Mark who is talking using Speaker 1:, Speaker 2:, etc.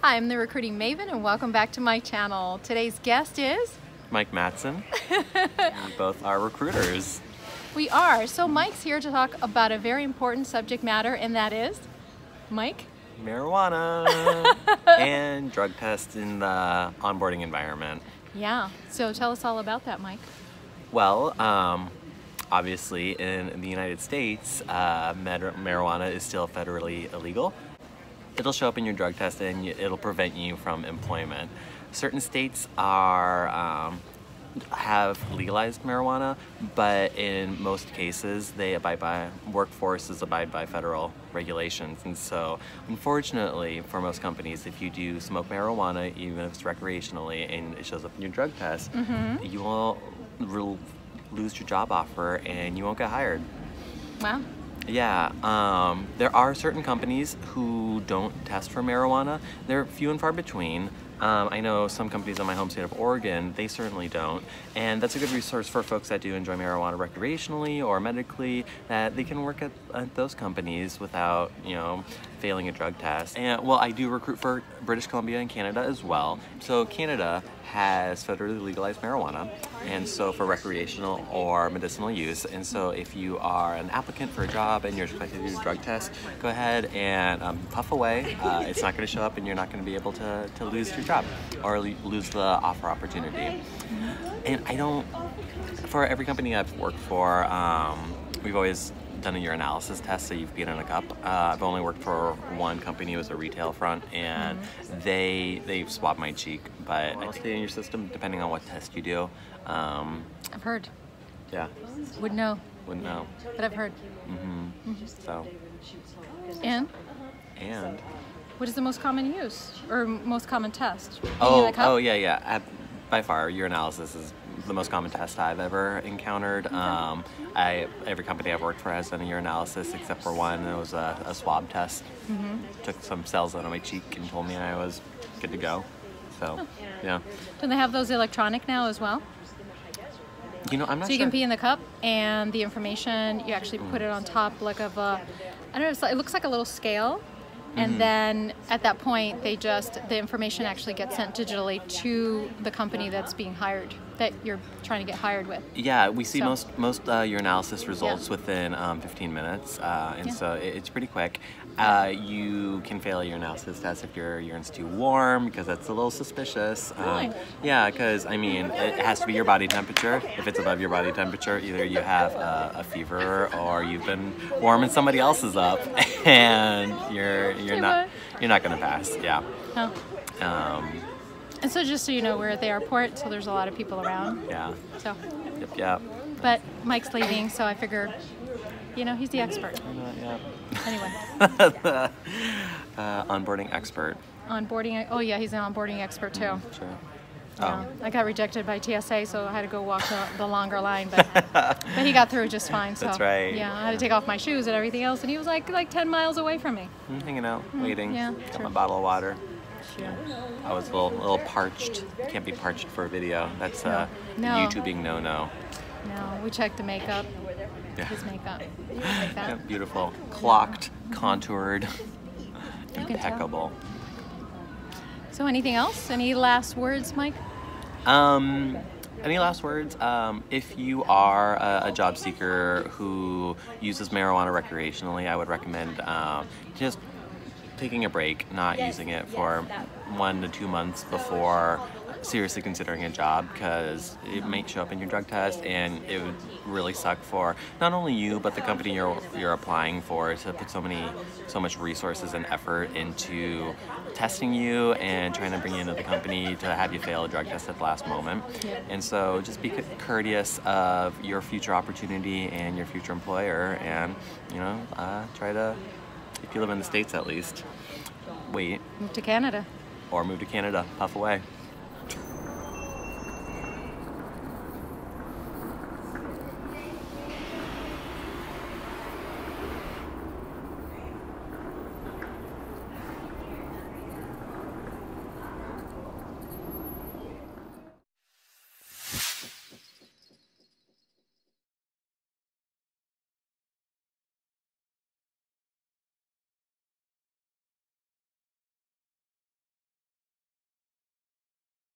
Speaker 1: Hi, I'm the Recruiting Maven and welcome back to my channel. Today's guest is
Speaker 2: Mike Matson. We both are recruiters.
Speaker 1: We are. So Mike's here to talk about a very important subject matter, and that is, Mike?
Speaker 2: Marijuana and drug tests in the onboarding environment.
Speaker 1: Yeah, so tell us all about that, Mike.
Speaker 2: Well, obviously in the United States, marijuana is still federally illegal. It'll show up in your drug test and it'll prevent you from employment. Certain states have legalized marijuana, but in most cases workforces abide by federal regulations. And so unfortunately for most companies, if you do smoke marijuana, even if it's recreationally and it shows up in your drug test, you will lose your job offer and you won't get hired.
Speaker 1: Wow.
Speaker 2: Yeah, there are certain companies who don't test for marijuana. They're few and far between. I know some companies in my home state of Oregon, they certainly don't. And that's a good resource for folks that do enjoy marijuana recreationally or medically, that they can work at those companies without, failing a drug test. And well, I do recruit for British Columbia and Canada as well. So Canada has federally legalized marijuana, and so for recreational or medicinal use. And so if you are an applicant for a job and you're expected to do a drug test, go ahead and puff away. It's not going to show up and you're not going to be able to lose your job or lose the offer opportunity. And for every company I've worked for, we've always done a urinalysis test, so you've been in a cup. I've only worked for one company. It was a retail front, and they swabbed my cheek, but it'll stay in your system depending on what test you do.
Speaker 1: I've heard.
Speaker 2: Yeah.
Speaker 1: Wouldn't know.
Speaker 2: Wouldn't know.
Speaker 1: But I've heard.
Speaker 2: So.
Speaker 1: And? What is the most common use or most common test?
Speaker 2: Yeah. By far, urinalysis is the most common test I've ever encountered. Every company I've worked for has done a urinalysis except for one. It was a swab test. Took some cells out of my cheek and told me I was good to go. So, yeah.
Speaker 1: Do they have those electronic now as well?
Speaker 2: I'm not sure.
Speaker 1: So you can pee in the cup, and the information, you actually put it on top like of a, I don't know, it looks like a little scale. And then at that point, the information actually gets sent digitally to the company that's being hired, that you're trying to get hired with.
Speaker 2: Yeah, we see most urinalysis results within 15 minutes, so it's pretty quick. You can fail a urinalysis test if your urine's too warm, because that's a little suspicious.
Speaker 1: Really?
Speaker 2: Yeah, because it has to be your body temperature. If it's above your body temperature, either you have a fever or you've been warming somebody else's up, and you're not gonna pass. Yeah.
Speaker 1: Oh. And so just so you know, we're at the airport, so there's a lot of people around.
Speaker 2: Yeah.
Speaker 1: So.
Speaker 2: Yep.
Speaker 1: But Mike's leaving, so I figure, he's the expert.
Speaker 2: Yeah.
Speaker 1: Anyway.
Speaker 2: Onboarding expert.
Speaker 1: Onboarding. Oh yeah, he's an onboarding expert too.
Speaker 2: Sure.
Speaker 1: Yeah. I got rejected by TSA, so I had to go walk the longer line, but he got through just fine. So
Speaker 2: that's right.
Speaker 1: Yeah, I had to take off my shoes and everything else, and he was like 10 miles away from me.
Speaker 2: Hanging out, waiting.
Speaker 1: Yeah,
Speaker 2: got my bottle of water.
Speaker 1: Sure.
Speaker 2: I was a little parched. Can't be parched for a video. That's YouTubing no.
Speaker 1: No, we checked the makeup.
Speaker 2: Yeah.
Speaker 1: His makeup. Like that.
Speaker 2: Yeah, beautiful, clocked, contoured, impeccable.
Speaker 1: So anything else? Any last words, Mike?
Speaker 2: Any last words? If you are a job seeker who uses marijuana recreationally, I would recommend just taking a break, not using it for 1 to 2 months before seriously considering a job, because it might show up in your drug test and it would really suck for not only you but the company you're applying for to put so much resources and effort into testing you and trying to bring you into the company to have you fail a drug test at the last moment. And so just be courteous of your future opportunity and your future employer, and try to, if you live in the States at least, wait.
Speaker 1: Move to Canada.
Speaker 2: Or move to Canada, puff away.